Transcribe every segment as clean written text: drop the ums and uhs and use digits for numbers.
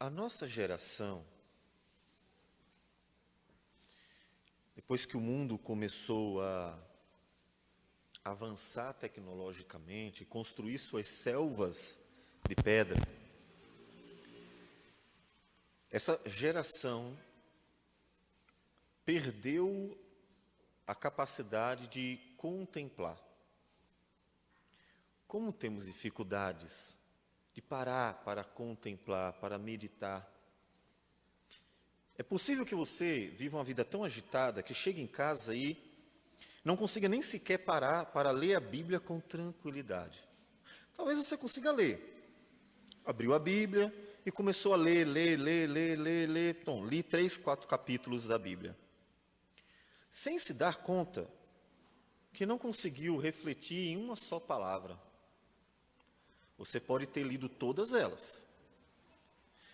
A nossa geração, depois que o mundo começou a avançar tecnologicamente, construir suas selvas de pedra, essa geração perdeu a capacidade de contemplar. Como temos dificuldades de parar para contemplar, para meditar. É possível que você viva uma vida tão agitada que chegue em casa e não consiga nem sequer parar para ler a Bíblia com tranquilidade. Talvez você consiga ler. Abriu a Bíblia e começou a ler. Bom, li 3, 4 capítulos da Bíblia. Sem se dar conta que não conseguiu refletir em uma só palavra. Você pode ter lido todas elas,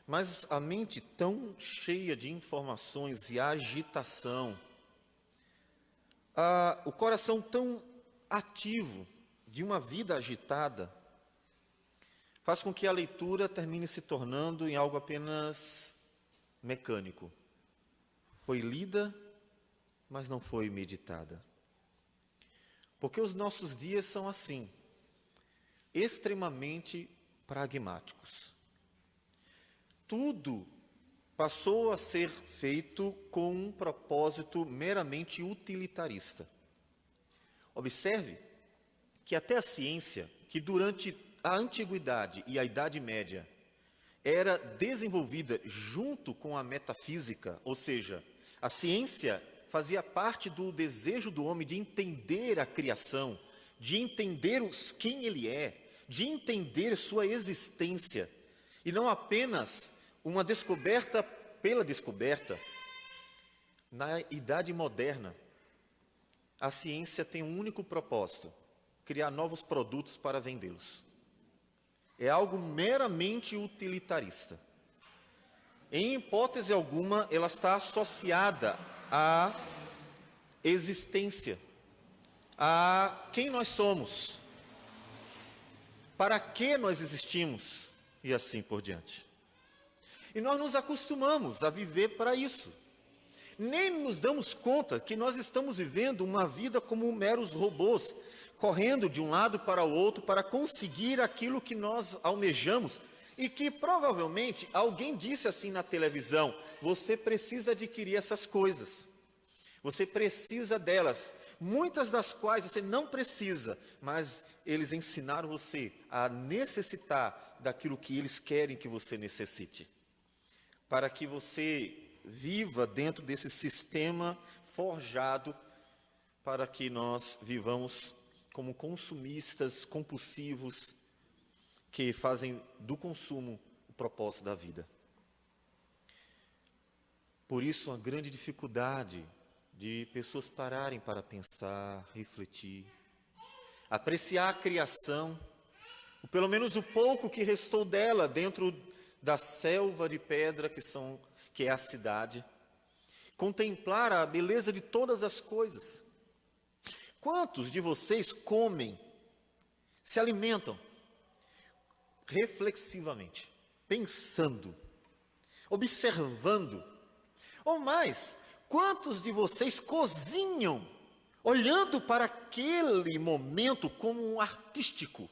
mas a mente tão cheia de informações e agitação, o coração tão ativo de uma vida agitada, faz com que a leitura termine se tornando em algo apenas mecânico. Foi lida, mas não foi meditada. Porque os nossos dias são assim, extremamente pragmáticos. Tudo passou a ser feito com um propósito meramente utilitarista. Observe que até a ciência, que durante a Antiguidade e a Idade Média era desenvolvida junto com a metafísica, ou seja, a ciência fazia parte do desejo do homem de entender a criação, de entender quem ele é, de entender sua existência, e não apenas uma descoberta pela descoberta. Na Idade Moderna, a ciência tem um único propósito: criar novos produtos para vendê-los. É algo meramente utilitarista. Em hipótese alguma, ela está associada à existência, a quem nós somos, para que nós existimos e assim por diante. E nós nos acostumamos a viver para isso. Nem nos damos conta que nós estamos vivendo uma vida como meros robôs, correndo de um lado para o outro para conseguir aquilo que nós almejamos e que provavelmente alguém disse assim na televisão: você precisa adquirir essas coisas, você precisa delas, muitas das quais você não precisa, mas eles ensinaram você a necessitar daquilo que eles querem que você necessite, para que você viva dentro desse sistema forjado para que nós vivamos como consumistas compulsivos que fazem do consumo o propósito da vida. Por isso, uma grande dificuldade de pessoas pararem para pensar, refletir, apreciar a criação, ou pelo menos o pouco que restou dela dentro da selva de pedra que é a cidade, contemplar a beleza de todas as coisas. Quantos de vocês comem, se alimentam reflexivamente, pensando, observando? Ou mais, quantos de vocês cozinham, olhando para aquele momento como um artístico?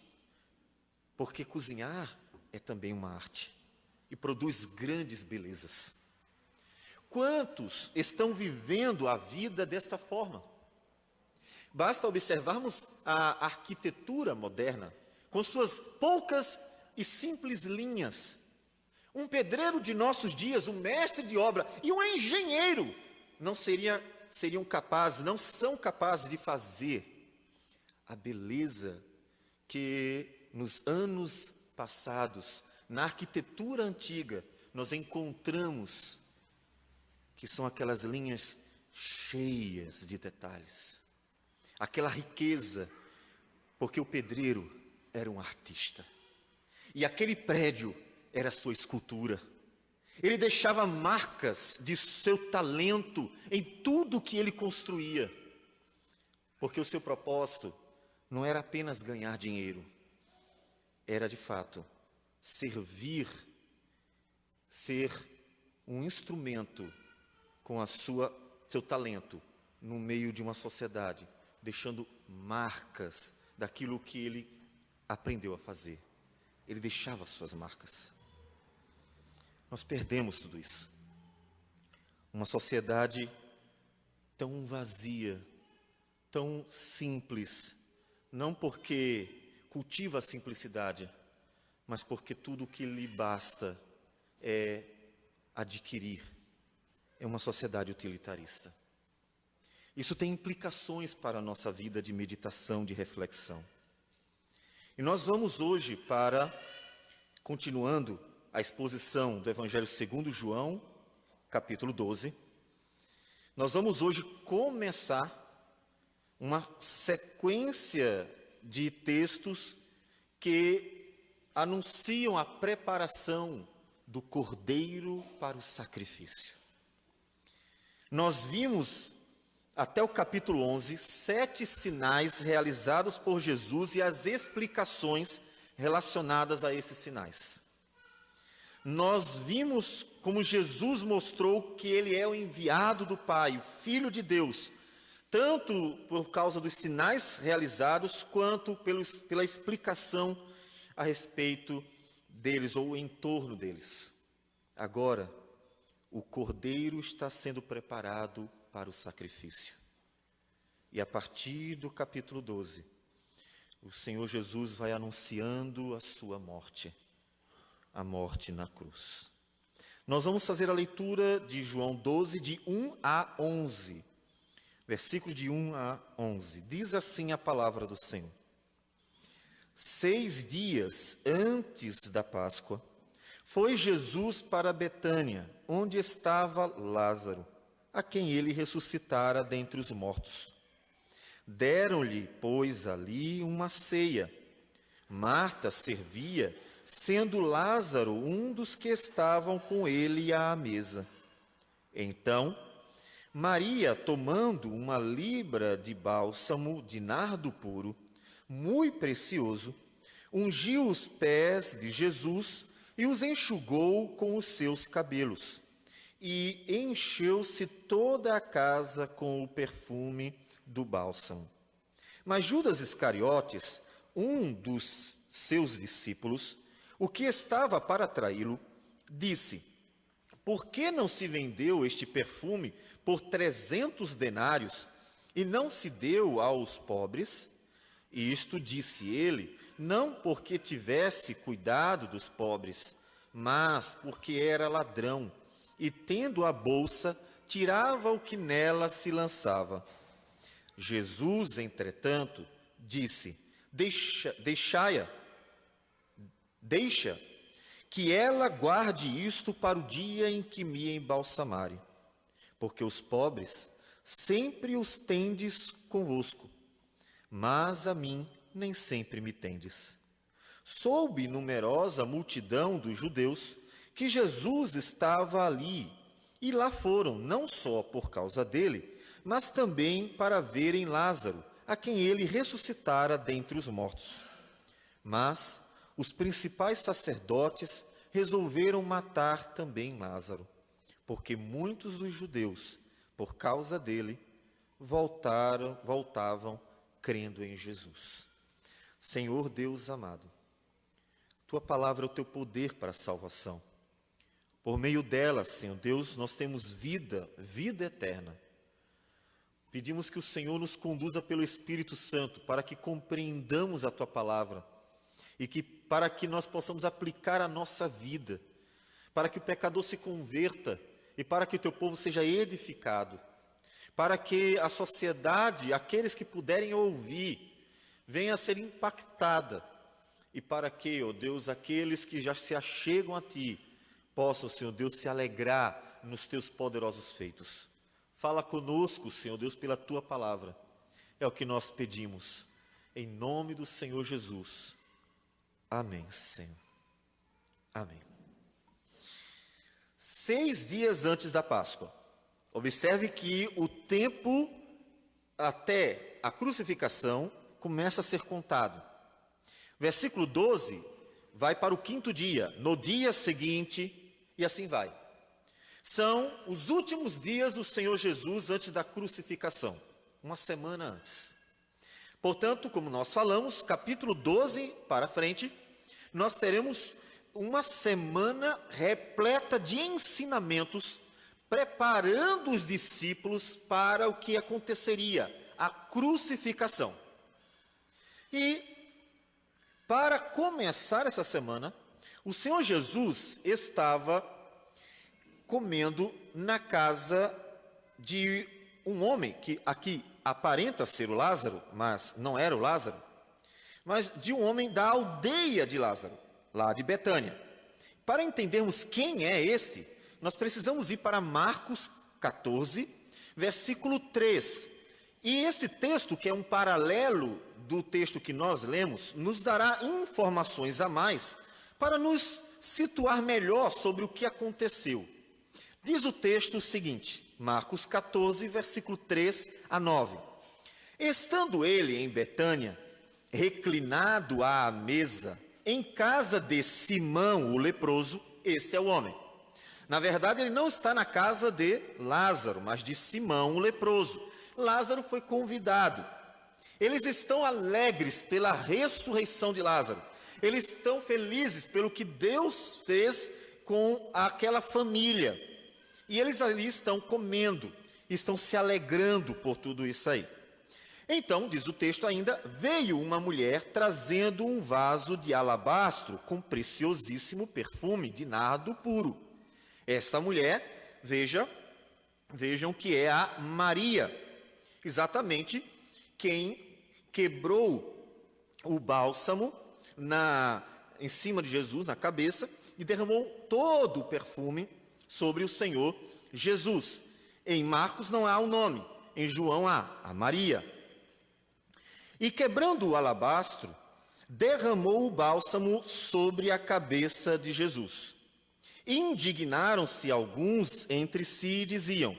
Porque cozinhar é também uma arte e produz grandes belezas. Quantos estão vivendo a vida desta forma? Basta observarmos a arquitetura moderna, com suas poucas e simples linhas. Um pedreiro de nossos dias, um mestre de obra e um engenheiro não são capazes de fazer a beleza que nos anos passados, na arquitetura antiga, nós encontramos, que são aquelas linhas cheias de detalhes, aquela riqueza, porque o pedreiro era um artista, e aquele prédio era sua escultura. Ele deixava marcas de seu talento em tudo que ele construía, porque o seu propósito não era apenas ganhar dinheiro, era de fato servir ser um instrumento com seu talento no meio de uma sociedade, deixando marcas daquilo que ele aprendeu a fazer. Ele deixava suas marcas. Nós perdemos tudo isso. Uma sociedade tão vazia, tão simples, não porque cultiva a simplicidade, mas porque tudo o que lhe basta é adquirir. É uma sociedade utilitarista. Isso tem implicações para a nossa vida de meditação, de reflexão. E nós vamos hoje continuando a exposição do Evangelho segundo João, capítulo 12, nós vamos hoje começar uma sequência de textos que anunciam a preparação do Cordeiro para o sacrifício. Nós vimos até o capítulo 11, 7 sinais realizados por Jesus e as explicações relacionadas a esses sinais. Nós vimos como Jesus mostrou que ele é o enviado do Pai, o Filho de Deus, tanto por causa dos sinais realizados, quanto pela explicação a respeito deles ou em torno deles. Agora, o Cordeiro está sendo preparado para o sacrifício. E a partir do capítulo 12, o Senhor Jesus vai anunciando a sua morte, a morte na cruz. Nós vamos fazer a leitura de João 12, de 1 a 11. Versículos de 1 a 11. Diz assim a palavra do Senhor. 6 dias antes da Páscoa, foi Jesus para Betânia, onde estava Lázaro, a quem ele ressuscitara dentre os mortos. Deram-lhe, pois, ali uma ceia. Marta servia, sendo Lázaro um dos que estavam com ele à mesa. Então, Maria, tomando uma libra de bálsamo de nardo puro, muito precioso, ungiu os pés de Jesus e os enxugou com os seus cabelos. E encheu-se toda a casa com o perfume do bálsamo. Mas Judas Iscariotes, um dos seus discípulos, o que estava para traí-lo, disse: por que não se vendeu este perfume por 300 denários e não se deu aos pobres? E isto disse ele, não porque tivesse cuidado dos pobres, mas porque era ladrão, e tendo a bolsa, tirava o que nela se lançava. Jesus, entretanto, disse: deixa que ela guarde isto para o dia em que me embalsamarem, porque os pobres sempre os tendes convosco, mas a mim nem sempre me tendes. Soube numerosa multidão dos judeus que Jesus estava ali, e lá foram, não só por causa dele, mas também para verem Lázaro, a quem ele ressuscitara dentre os mortos. Mas os principais sacerdotes resolveram matar também Lázaro, porque muitos dos judeus, por causa dele, voltavam crendo em Jesus. Senhor Deus amado, tua palavra é o teu poder para a salvação. Por meio dela, Senhor Deus, nós temos vida eterna. Pedimos que o Senhor nos conduza pelo Espírito Santo para que compreendamos a tua palavra e para que nós possamos aplicar a nossa vida, para que o pecador se converta e para que o teu povo seja edificado, para que a sociedade, aqueles que puderem ouvir, venha a ser impactada e para que, ó Deus, aqueles que já se achegam a ti, possam, Senhor Deus, se alegrar nos teus poderosos feitos. Fala conosco, Senhor Deus, pela tua palavra. É o que nós pedimos, em nome do Senhor Jesus. Amém, Senhor. Amém. 6 dias antes da Páscoa. Observe que o tempo até a crucificação começa a ser contado. Versículo 12 vai para o 5º dia. No dia seguinte, E assim vai. São os últimos dias do Senhor Jesus antes da crucificação, uma semana antes. Portanto, como nós falamos, capítulo 12 para frente, nós teremos uma semana repleta de ensinamentos, preparando os discípulos para o que aconteceria, a crucificação. E, para começar essa semana, o Senhor Jesus estava comendo na casa de um homem, que aqui aparenta ser o Lázaro, mas não era o Lázaro, mas de um homem da aldeia de Lázaro, lá de Betânia. Para entendermos quem é este, nós precisamos ir para Marcos 14, versículo 3. E este texto, que é um paralelo do texto que nós lemos, nos dará informações a mais para nos situar melhor sobre o que aconteceu. Diz o texto o seguinte, Marcos 14, versículo 3 a 9. Estando ele em Betânia, reclinado à mesa, em casa de Simão, o leproso, este é o homem. Na verdade, ele não está na casa de Lázaro, mas de Simão, o leproso. Lázaro foi convidado. Eles estão alegres pela ressurreição de Lázaro. Eles estão felizes pelo que Deus fez com aquela família. E eles ali estão comendo, estão se alegrando por tudo isso aí. Então, diz o texto ainda, veio uma mulher trazendo um vaso de alabastro com preciosíssimo perfume de nardo puro. Esta mulher, vejam que é a Maria, exatamente quem quebrou o bálsamo em cima de Jesus, na cabeça, e derramou todo o perfume sobre o Senhor Jesus. Em Marcos não há o nome, em João há a Maria. E quebrando o alabastro, derramou o bálsamo sobre a cabeça de Jesus. Indignaram-se alguns entre si e diziam,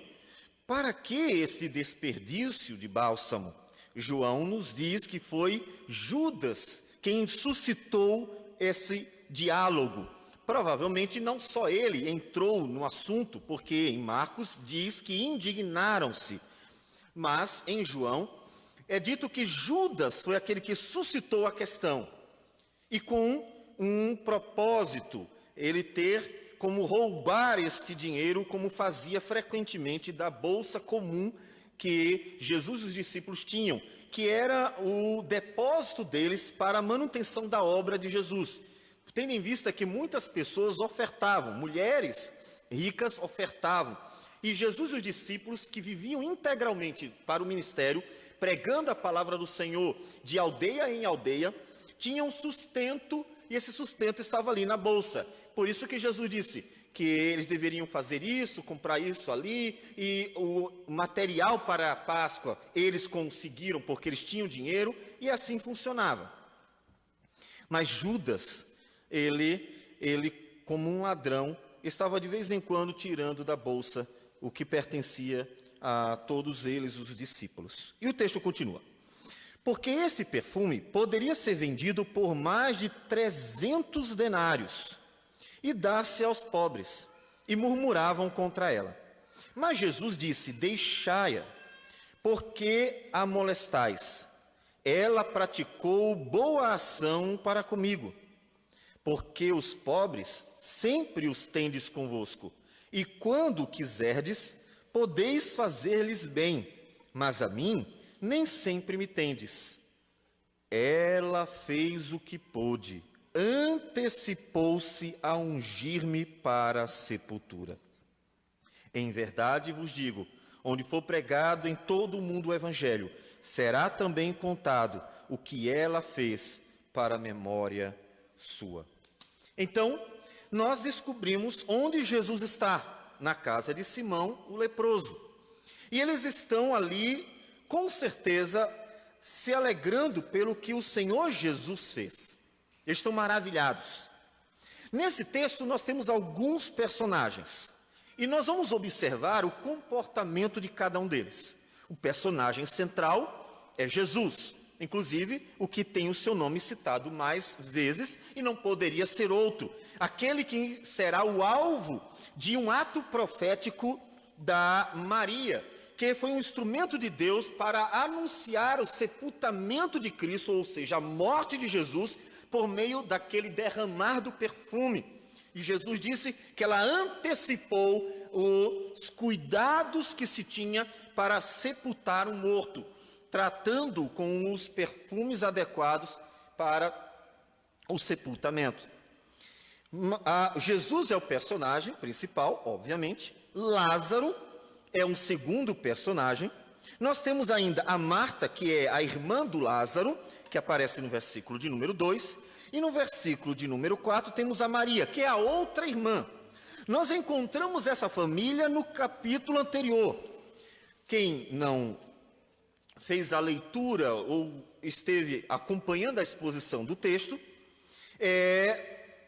para que este desperdício de bálsamo? João nos diz que foi Judas quem suscitou esse diálogo. Provavelmente não só ele entrou no assunto, porque em Marcos diz que indignaram-se, mas em João é dito que Judas foi aquele que suscitou a questão, e com um propósito, ele ter como roubar este dinheiro, como fazia frequentemente da bolsa comum que Jesus e os discípulos tinham, que era o depósito deles para a manutenção da obra de Jesus. Tendo em vista que muitas pessoas ofertavam, mulheres ricas ofertavam, e Jesus e os discípulos que viviam integralmente para o ministério, pregando a palavra do Senhor de aldeia em aldeia, tinham sustento, e esse sustento estava ali na bolsa. Por isso que Jesus disse que eles deveriam fazer isso, comprar isso ali, e o material para a Páscoa eles conseguiram porque eles tinham dinheiro, e assim funcionava. Mas Judas, ele como um ladrão, estava de vez em quando tirando da bolsa o que pertencia a todos eles, os discípulos. E o texto continua. Porque esse perfume poderia ser vendido por mais de 300 denários e dar-se aos pobres, e murmuravam contra ela. Mas Jesus disse, deixai-a, porque a molestais? Ela praticou boa ação para comigo. Porque os pobres sempre os tendes convosco, e quando quiserdes, podeis fazer-lhes bem, mas a mim nem sempre me tendes. Ela fez o que pôde, antecipou-se a ungir-me para a sepultura. Em verdade vos digo, onde for pregado em todo o mundo o evangelho, será também contado o que ela fez para a memória sua. Então, nós descobrimos onde Jesus está, na casa de Simão, o leproso. E eles estão ali, com certeza, se alegrando pelo que o Senhor Jesus fez. Eles estão maravilhados. Nesse texto, nós temos alguns personagens. E nós vamos observar o comportamento de cada um deles. O personagem central é Jesus. Inclusive, o que tem o seu nome citado mais vezes, e não poderia ser outro. Aquele que será o alvo de um ato profético da Maria, que foi um instrumento de Deus para anunciar o sepultamento de Cristo, ou seja, a morte de Jesus, por meio daquele derramar do perfume. E Jesus disse que ela antecipou os cuidados que se tinha para sepultar um morto, tratando com os perfumes adequados para o sepultamento. Jesus é o personagem principal, obviamente. Lázaro é um segundo personagem. Nós temos ainda a Marta, que é a irmã do Lázaro, que aparece no versículo de número 2. E no versículo de número 4 temos a Maria, que é a outra irmã. Nós encontramos essa família no capítulo anterior. Quem não fez a leitura ou esteve acompanhando a exposição do texto,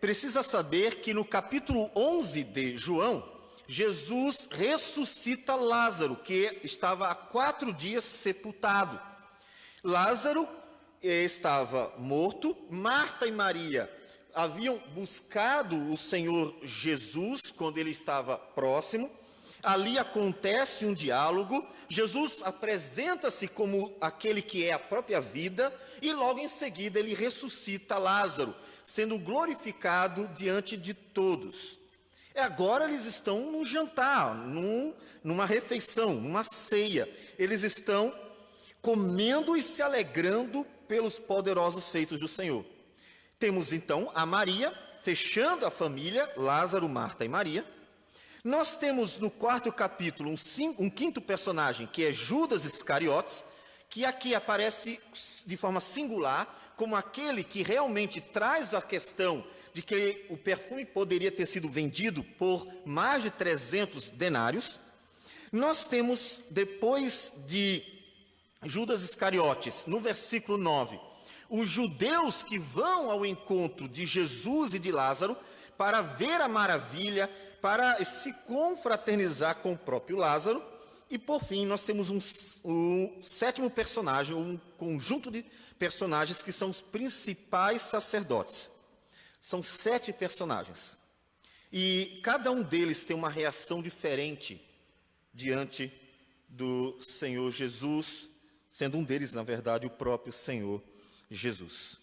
precisa saber que no capítulo 11 de João, Jesus ressuscita Lázaro, que estava há 4 dias sepultado. Lázaro estava morto. Marta e Maria haviam buscado o Senhor Jesus quando ele estava próximo. Ali acontece um diálogo. Jesus apresenta-se como aquele que é a própria vida, e logo em seguida ele ressuscita Lázaro, sendo glorificado diante de todos. Agora eles estão num jantar, numa refeição, numa ceia. Eles estão comendo e se alegrando pelos poderosos feitos do Senhor. Temos então a Maria, fechando a família, Lázaro, Marta e Maria. Nós temos no 4º capítulo um quinto personagem, que é Judas Iscariotes, que aqui aparece de forma singular, como aquele que realmente traz a questão de que o perfume poderia ter sido vendido por mais de 300 denários. Nós temos, depois de Judas Iscariotes, no versículo 9, os judeus que vão ao encontro de Jesus e de Lázaro para ver a maravilha, para se confraternizar com o próprio Lázaro. E por fim, nós temos um sétimo personagem, um conjunto de personagens que são os principais sacerdotes. São 7 personagens. E cada um deles tem uma reação diferente diante do Senhor Jesus, sendo um deles, na verdade, o próprio Senhor Jesus.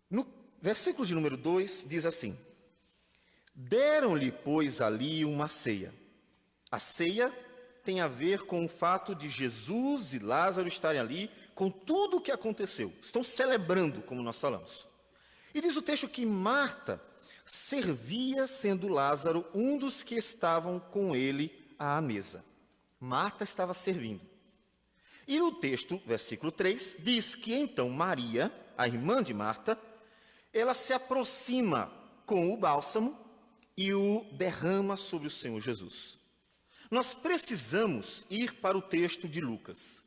No versículo de número 2 diz assim: deram-lhe, pois, ali uma ceia. A ceia tem a ver com o fato de Jesus e Lázaro estarem ali, com tudo o que aconteceu. Estão celebrando, como nós falamos. E diz o texto que Marta servia, sendo Lázaro um dos que estavam com ele à mesa. Marta estava servindo. E no texto, versículo 3, diz que então Maria, a irmã de Marta, ela se aproxima com o bálsamo e o derrama sobre o Senhor Jesus. Nós precisamos ir para o texto de Lucas,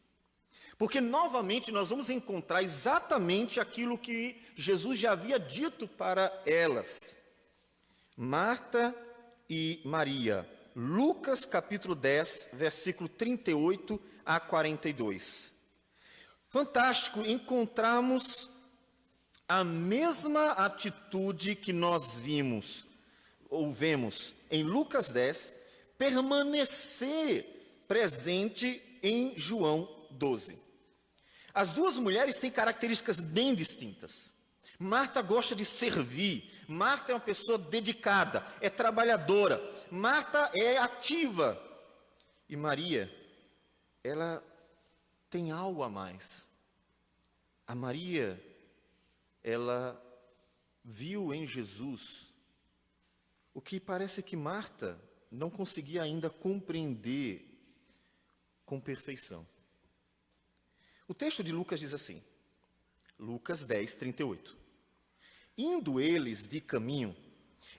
porque novamente nós vamos encontrar exatamente aquilo que Jesus já havia dito para elas. Marta e Maria, Lucas capítulo 10, versículo 38 a 42. Fantástico, encontramos a mesma atitude que nós vemos em Lucas 10, permanecer presente em João 12. As duas mulheres têm características bem distintas. Marta gosta de servir. Marta é uma pessoa dedicada, é trabalhadora. Marta é ativa. E Maria, ela tem algo a mais. A Maria, ela viu em Jesus o que parece que Marta não conseguia ainda compreender com perfeição. O texto de Lucas diz assim, Lucas 10, 38. Indo eles de caminho,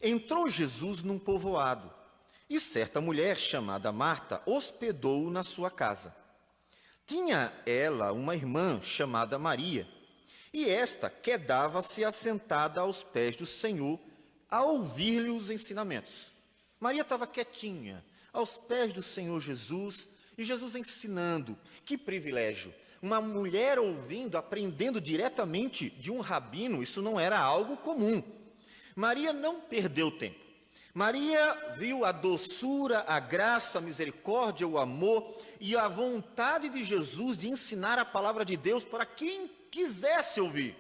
entrou Jesus num povoado, e certa mulher chamada Marta hospedou-o na sua casa. Tinha ela uma irmã chamada Maria, e esta quedava-se assentada aos pés do Senhor, a ouvir-lhe os ensinamentos. Maria estava quietinha, aos pés do Senhor Jesus, e Jesus ensinando. Que privilégio! uma mulher ouvindo, aprendendo diretamente de um rabino, isso não era algo comum. Maria não perdeu tempo. Maria viu a doçura, a graça, a misericórdia, o amor e a vontade de Jesus de ensinar a palavra de Deus para quem quisesse ouvir.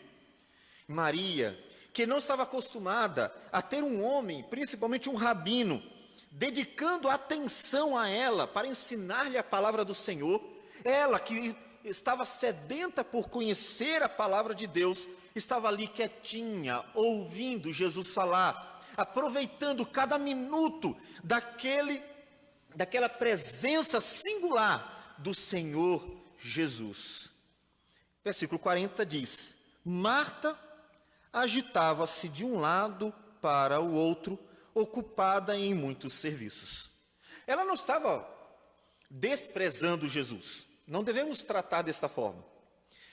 Maria, que não estava acostumada a ter um homem, principalmente um rabino, dedicando atenção a ela para ensinar-lhe a palavra do Senhor, ela que estava sedenta por conhecer a palavra de Deus, estava ali quietinha, ouvindo Jesus falar, aproveitando cada minuto daquela presença singular do Senhor Jesus. Versículo 40 diz: Marta agitava-se de um lado para o outro, ocupada em muitos serviços. Ela não estava desprezando Jesus. Não devemos tratar desta forma.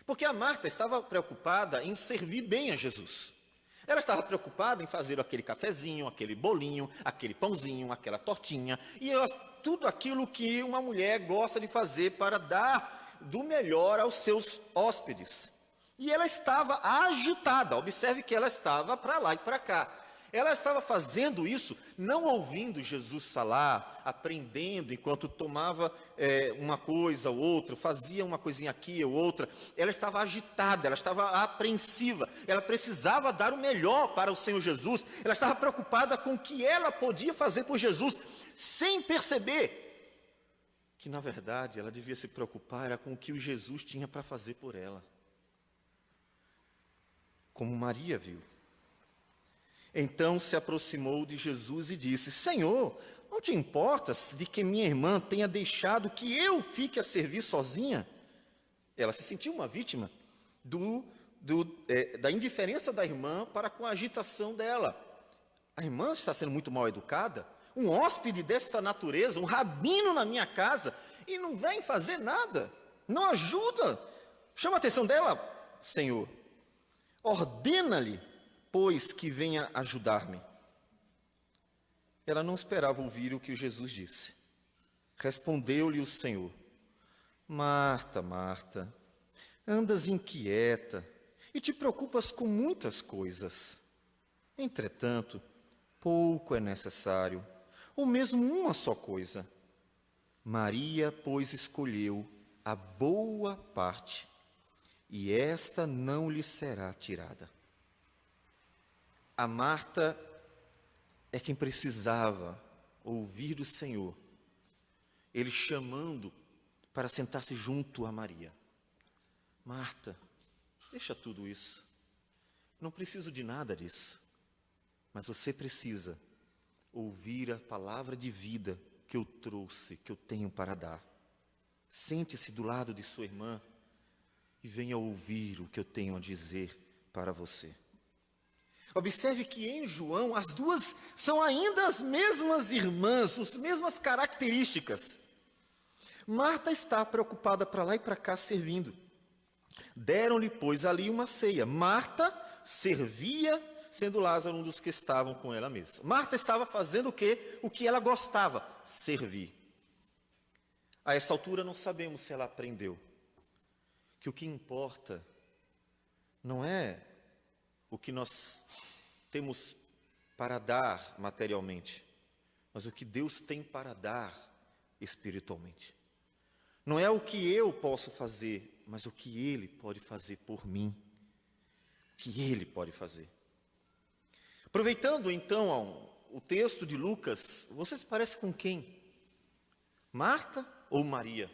Porque a Marta estava preocupada em servir bem a Jesus. Ela estava preocupada em fazer aquele cafezinho, aquele bolinho, aquele pãozinho, aquela tortinha, e tudo aquilo que uma mulher gosta de fazer para dar do melhor aos seus hóspedes. E ela estava agitada, observe que ela estava para lá e para cá. Ela estava fazendo isso, não ouvindo Jesus falar, aprendendo enquanto tomava uma coisa ou outra, fazia uma coisinha aqui ou outra. Ela estava agitada, ela estava apreensiva, ela precisava dar o melhor para o Senhor Jesus. Ela estava preocupada com o que ela podia fazer por Jesus, sem perceber que, na verdade, ela devia se preocupar com o que o Jesus tinha para fazer por ela. Como Maria viu. Então se aproximou de Jesus e disse: Senhor, não te importas de que minha irmã tenha deixado que eu fique a servir sozinha? Ela se sentiu uma vítima da indiferença da irmã para com a agitação dela. A irmã está sendo muito mal educada, um hóspede desta natureza, um rabino na minha casa, e não vem fazer nada, não ajuda. Chama a atenção dela, Senhor. Ordena-lhe, pois, que venha ajudar-me. Ela não esperava ouvir o que Jesus disse. Respondeu-lhe o Senhor: Marta, Marta, andas inquieta e te preocupas com muitas coisas. Entretanto, pouco é necessário, ou mesmo uma só coisa. Maria, pois, escolheu a boa parte, e esta não lhe será tirada. A Marta é quem precisava ouvir do Senhor, Ele chamando para sentar-se junto a Maria. Marta, deixa tudo isso, não preciso de nada disso, mas você precisa ouvir a palavra de vida que eu trouxe, que eu tenho para dar. Sente-se do lado de sua irmã e venha ouvir o que eu tenho a dizer para você. Observe que em João as duas são ainda as mesmas irmãs, as mesmas características. Marta está preocupada para lá e para cá servindo. Deram-lhe, pois, ali uma ceia. Marta servia, sendo Lázaro um dos que estavam com ela mesma. Marta estava fazendo o quê? O que ela gostava, servir. A essa altura não sabemos se ela aprendeu que o que importa não é o que nós temos para dar materialmente, mas o que Deus tem para dar espiritualmente. Não é o que eu posso fazer, mas o que Ele pode fazer por mim. O que Ele pode fazer. Aproveitando então o texto de Lucas, você se parece com quem? Marta ou Maria?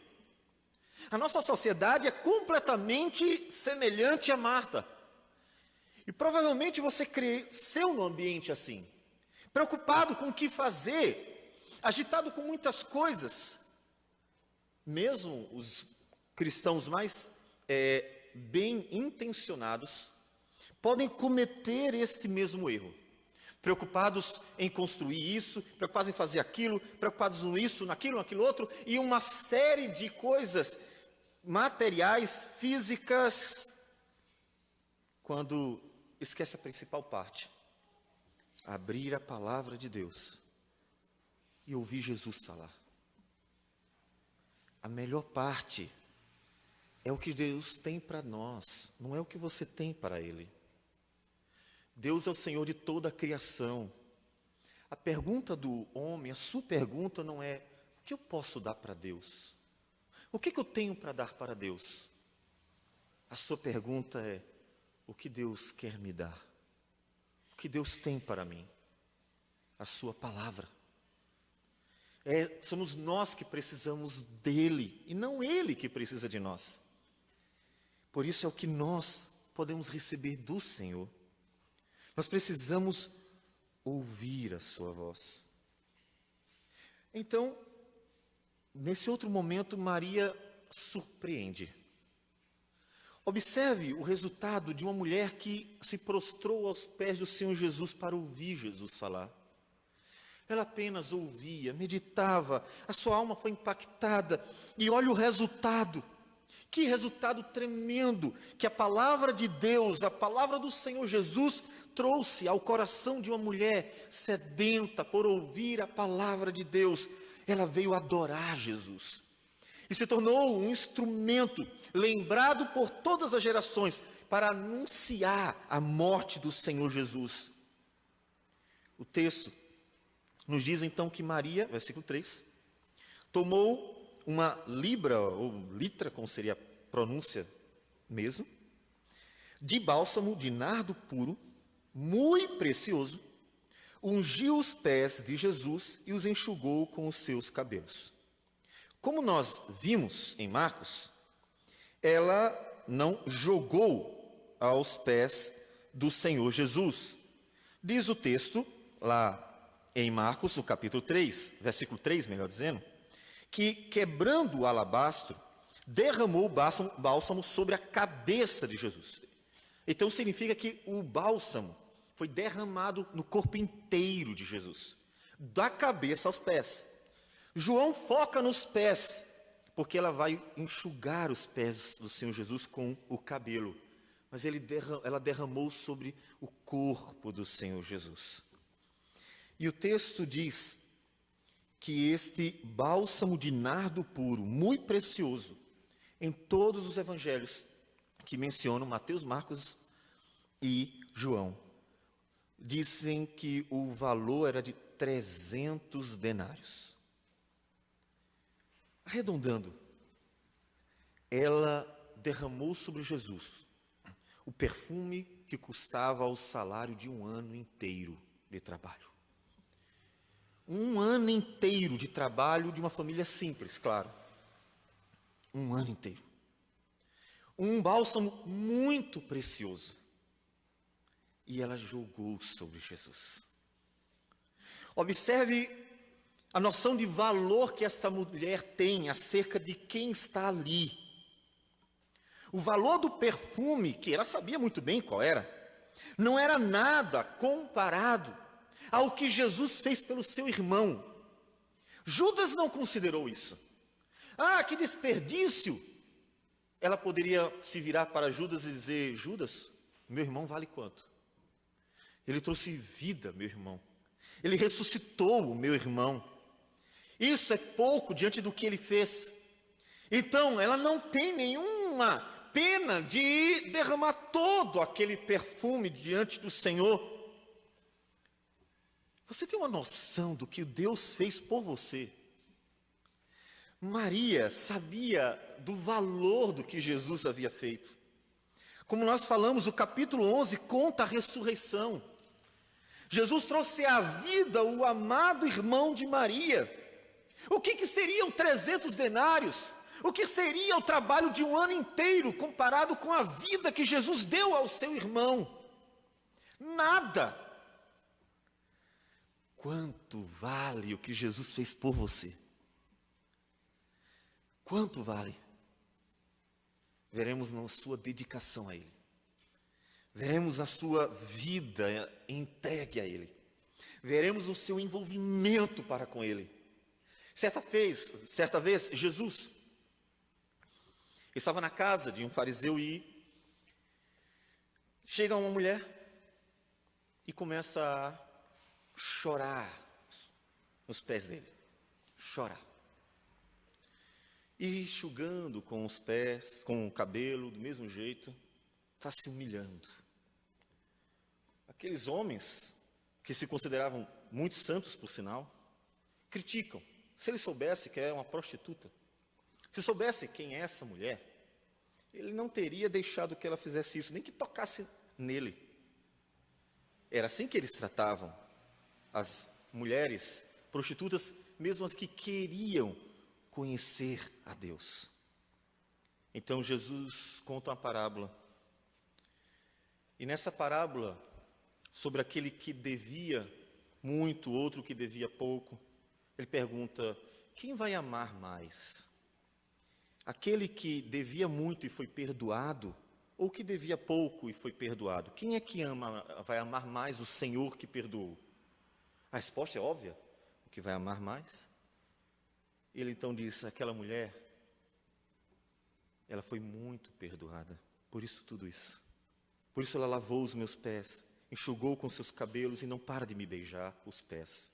A nossa sociedade é completamente semelhante a Marta. E provavelmente você cresceu num ambiente assim, preocupado com o que fazer, agitado com muitas coisas. Mesmo os cristãos mais bem intencionados podem cometer este mesmo erro. Preocupados em construir isso, preocupados em fazer aquilo, preocupados nisso, naquilo outro, e uma série de coisas materiais, físicas, quando esquece a principal parte: abrir a palavra de Deus e ouvir Jesus falar. A melhor parte é o que Deus tem para nós, não é o que você tem para Ele. Deus é o Senhor de toda a criação. A pergunta do homem, a sua pergunta não é: o que eu posso dar para Deus? O que eu tenho para dar para Deus? A sua pergunta é: o que Deus quer me dar? O que Deus tem para mim? A sua palavra. Somos nós que precisamos dEle, e não Ele que precisa de nós. Por isso é o que nós podemos receber do Senhor. Nós precisamos ouvir a sua voz. Então, nesse outro momento, Maria surpreende. Observe o resultado de uma mulher que se prostrou aos pés do Senhor Jesus para ouvir Jesus falar. Ela apenas ouvia, meditava, a sua alma foi impactada, e olha o resultado. Que resultado tremendo que a palavra de Deus, a palavra do Senhor Jesus, trouxe ao coração de uma mulher sedenta por ouvir a palavra de Deus. Ela veio adorar Jesus e se tornou um instrumento lembrado por todas as gerações para anunciar a morte do Senhor Jesus. O texto nos diz então que Maria, versículo 3, tomou uma libra, ou litra, como seria a pronúncia mesmo, de bálsamo de nardo puro, muito precioso, ungiu os pés de Jesus e os enxugou com os seus cabelos. Como nós vimos em Marcos, ela não jogou aos pés do Senhor Jesus. Diz o texto, lá em Marcos, no capítulo 3, versículo 3, melhor dizendo, que quebrando o alabastro, derramou o bálsamo sobre a cabeça de Jesus. Então significa que o bálsamo foi derramado no corpo inteiro de Jesus, da cabeça aos pés. João foca nos pés, porque ela vai enxugar os pés do Senhor Jesus com o cabelo, mas ela derramou sobre o corpo do Senhor Jesus. E o texto diz que este bálsamo de nardo puro, muito precioso, em todos os evangelhos que mencionam Mateus, Marcos e João, dizem que o valor era de 300 denários. Arredondando, ela derramou sobre Jesus o perfume que custava o salário de um ano inteiro de trabalho. Um ano inteiro de trabalho de uma família simples, claro. Um ano inteiro. Um bálsamo muito precioso. E ela jogou sobre Jesus. Observe a noção de valor que esta mulher tem acerca de quem está ali. O valor do perfume, que ela sabia muito bem qual era, não era nada comparado ao que Jesus fez pelo seu irmão. Judas não considerou isso. Ah, que desperdício! Ela poderia se virar para Judas e dizer: Judas, meu irmão vale quanto? Ele trouxe vida, meu irmão. Ele ressuscitou o meu irmão. Isso é pouco diante do que ele fez. Então, ela não tem nenhuma pena de derramar todo aquele perfume diante do Senhor. Você tem uma noção do que Deus fez por você? Maria sabia do valor do que Jesus havia feito. Como nós falamos, o capítulo 11 conta a ressurreição. Jesus trouxe à vida o amado irmão de Maria. O que seriam 300 denários? O que seria o trabalho de um ano inteiro comparado com a vida que Jesus deu ao seu irmão? Nada. Quanto vale o que Jesus fez por você? Quanto vale? Veremos na sua dedicação a Ele. Veremos na sua vida entregue a Ele. Veremos no seu envolvimento para com Ele. Certa vez, Jesus estava na casa de um fariseu e chega uma mulher e começa a chorar nos pés dele. Chorar. e enxugando com os pés, com o cabelo, do mesmo jeito, está se humilhando. Aqueles homens, que se consideravam muito santos, por sinal, criticam. Se ele soubesse que é uma prostituta, se soubesse quem é essa mulher, ele não teria deixado que ela fizesse isso, nem que tocasse nele. Era assim que eles tratavam as mulheres prostitutas, mesmo as que queriam conhecer a Deus. Então Jesus conta uma parábola. E nessa parábola, sobre aquele que devia muito, outro que devia pouco, ele pergunta: quem vai amar mais? Aquele que devia muito e foi perdoado, ou que devia pouco e foi perdoado? Quem é que vai amar mais o Senhor que perdoou? A resposta é óbvia: o que vai amar mais. Ele então diz: aquela mulher, ela foi muito perdoada, por isso tudo isso. Por isso ela lavou os meus pés, enxugou com seus cabelos e não para de me beijar os pés.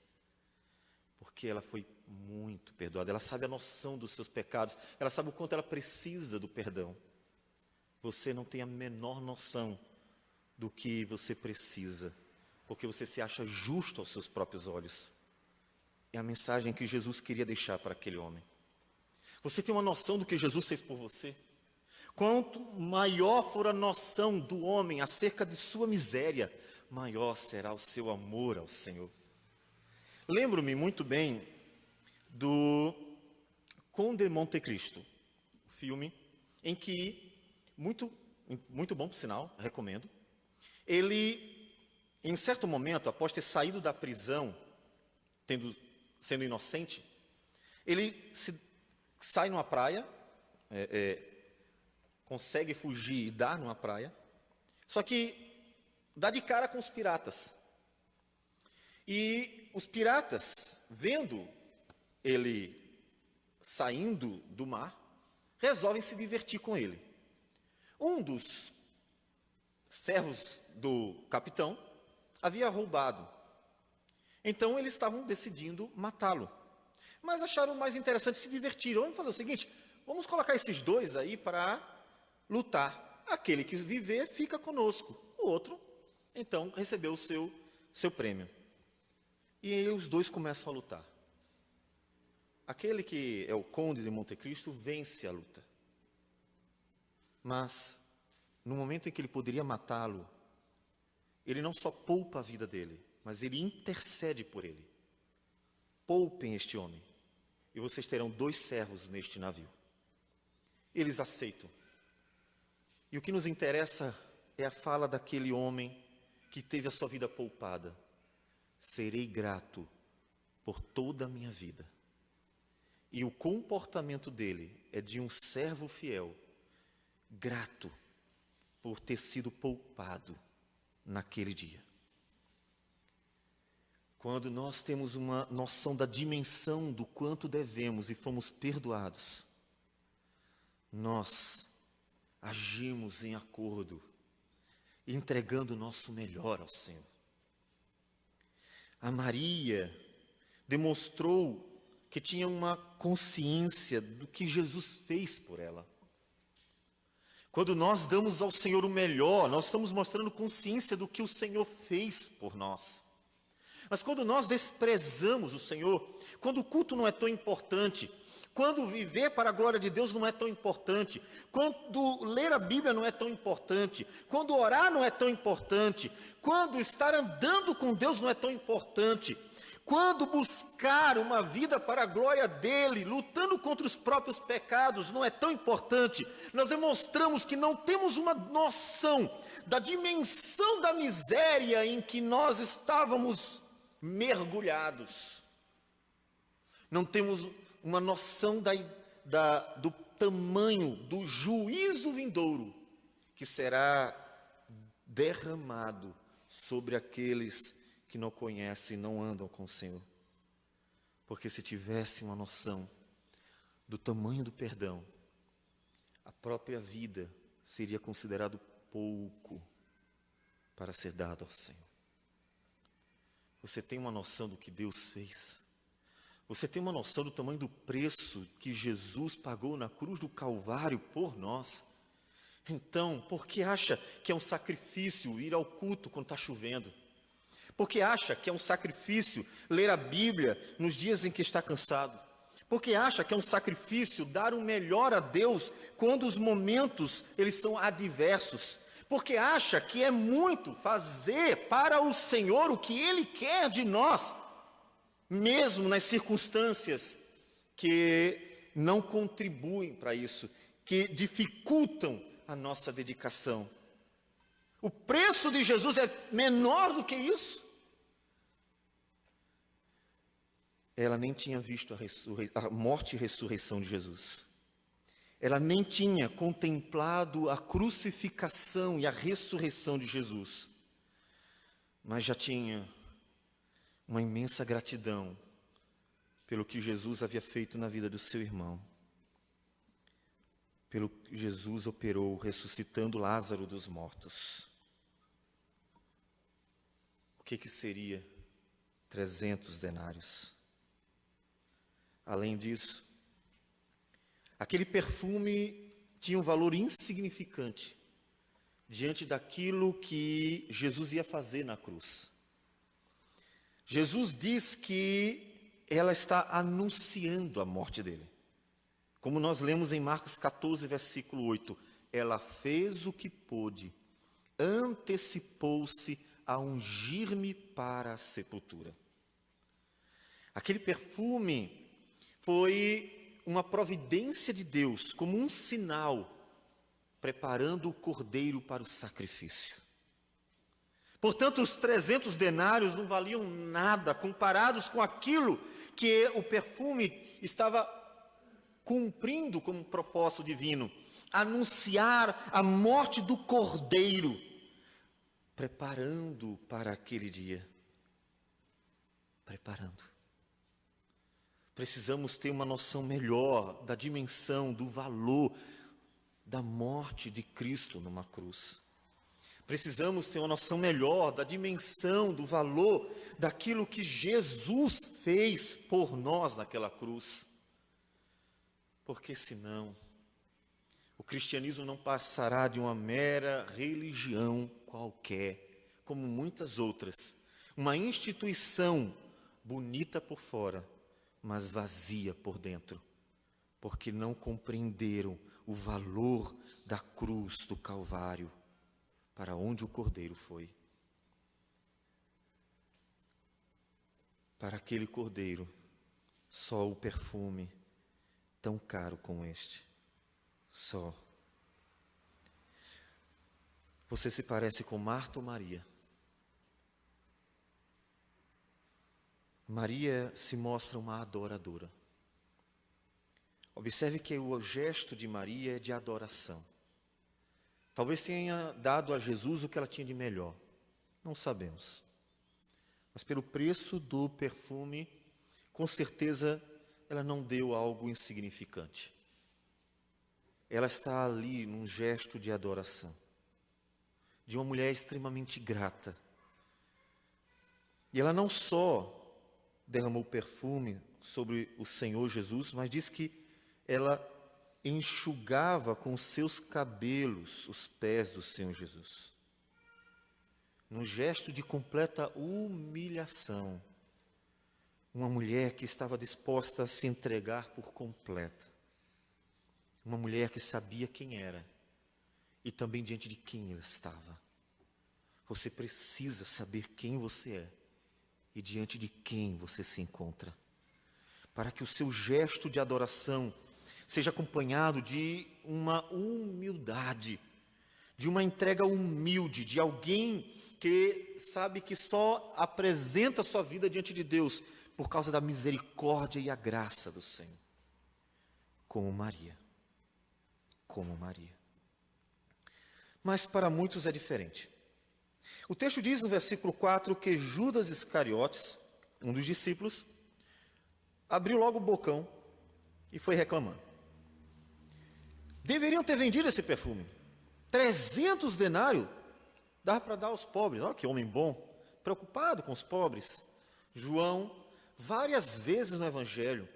Porque ela foi muito perdoada, ela sabe a noção dos seus pecados, ela sabe o quanto ela precisa do perdão. Você não tem a menor noção do que você precisa, porque você se acha justo aos seus próprios olhos. É a mensagem que Jesus queria deixar para aquele homem. Você tem uma noção do que Jesus fez por você? Quanto maior for a noção do homem acerca de sua miséria, maior será o seu amor ao Senhor. Lembro-me muito bem do Conde de Monte Cristo, filme em que, muito bom por sinal, recomendo, ele, em certo momento, após ter saído da prisão, sendo inocente, ele sai numa praia, consegue fugir e dar numa praia, só que dá de cara com os piratas. E os piratas, vendo ele saindo do mar, resolvem se divertir com ele. Um dos servos do capitão havia roubado. Então eles estavam decidindo matá-lo. Mas acharam mais interessante se divertir. Vamos fazer o seguinte: vamos colocar esses dois aí para lutar. Aquele que viver fica conosco. O outro, então, recebeu o seu prêmio. E aí os dois começam a lutar. Aquele que é o Conde de Monte Cristo vence a luta. Mas, no momento em que ele poderia matá-lo, ele não só poupa a vida dele, mas ele intercede por ele. Poupem este homem, e vocês terão 2 servos neste navio. Eles aceitam. E o que nos interessa é a fala daquele homem que teve a sua vida poupada. Serei grato por toda a minha vida. E o comportamento dele é de um servo fiel, grato por ter sido poupado naquele dia. Quando nós temos uma noção da dimensão do quanto devemos e fomos perdoados, nós agimos em acordo, entregando o nosso melhor ao Senhor. A Maria demonstrou que tinha uma consciência do que Jesus fez por ela. Quando nós damos ao Senhor o melhor, nós estamos mostrando consciência do que o Senhor fez por nós. Mas quando nós desprezamos o Senhor, quando o culto não é tão importante, quando viver para a glória de Deus não é tão importante, quando ler a Bíblia não é tão importante, quando orar não é tão importante, quando estar andando com Deus não é tão importante, quando buscar uma vida para a glória dEle, lutando contra os próprios pecados, não é tão importante, nós demonstramos que não temos uma noção da dimensão da miséria em que nós estávamos mergulhados. Não temos uma noção do tamanho do juízo vindouro que será derramado sobre aqueles que não conhecem e não andam com o Senhor. Porque se tivesse uma noção do tamanho do perdão, a própria vida seria considerado pouco para ser dado ao Senhor. Você tem uma noção do que Deus fez? Você tem uma noção do tamanho do preço que Jesus pagou na cruz do Calvário por nós? Então, por que acha que é um sacrifício ir ao culto quando está chovendo? Por que acha que é um sacrifício ler a Bíblia nos dias em que está cansado? Por que acha que é um sacrifício dar o melhor a Deus quando os momentos eles são adversos? Porque acha que é muito fazer para o Senhor o que Ele quer de nós, mesmo nas circunstâncias que não contribuem para isso, que dificultam a nossa dedicação. O preço de Jesus é menor do que isso. Ela nem tinha visto a morte e ressurreição de Jesus. Ela nem tinha contemplado a crucificação e a ressurreição de Jesus. Mas já tinha uma imensa gratidão pelo que Jesus havia feito na vida do seu irmão. Pelo que Jesus operou, ressuscitando Lázaro dos mortos. O que seria 300 denários? Além disso, aquele perfume tinha um valor insignificante diante daquilo que Jesus ia fazer na cruz. Jesus diz que ela está anunciando a morte dele. Como nós lemos em Marcos 14, versículo 8, ela fez o que pôde, antecipou-se a ungir-me para a sepultura. Aquele perfume foi uma providência de Deus, como um sinal, preparando o cordeiro para o sacrifício. Portanto, os 300 denários não valiam nada comparados com aquilo que o perfume estava cumprindo como propósito divino, anunciar a morte do cordeiro, preparando para aquele dia. Preparando. Precisamos ter uma noção melhor da dimensão, do valor da morte de Cristo numa cruz. Precisamos ter uma noção melhor da dimensão, do valor daquilo que Jesus fez por nós naquela cruz. Porque senão, o cristianismo não passará de uma mera religião qualquer, como muitas outras. Uma instituição bonita por fora, mas vazia por dentro, porque não compreenderam o valor da cruz do Calvário, para onde o Cordeiro foi. Para aquele Cordeiro, só o perfume tão caro como este, só. Você se parece com Marta ou Maria? Maria se mostra uma adoradora. Observe que o gesto de Maria é de adoração. Talvez tenha dado a Jesus o que ela tinha de melhor. Não sabemos. Mas pelo preço do perfume, com certeza ela não deu algo insignificante. Ela está ali num gesto de adoração. De uma mulher extremamente grata. E ela não só derramou perfume sobre o Senhor Jesus, mas diz que ela enxugava com seus cabelos os pés do Senhor Jesus. Num gesto de completa humilhação, uma mulher que estava disposta a se entregar por completo. Uma mulher que sabia quem era e também diante de quem ela estava. Você precisa saber quem você é e diante de quem você se encontra, para que o seu gesto de adoração seja acompanhado de uma humildade, de uma entrega humilde, de alguém que sabe que só apresenta a sua vida diante de Deus por causa da misericórdia e a graça do Senhor, como Maria. Como Maria. Mas para muitos é diferente. O texto diz no versículo 4 que Judas Iscariotes, um dos discípulos, abriu logo o bocão e foi reclamando. Deveriam ter vendido esse perfume. 300 denários dava para dar aos pobres. Olha que homem bom, preocupado com os pobres. João várias vezes no Evangelho,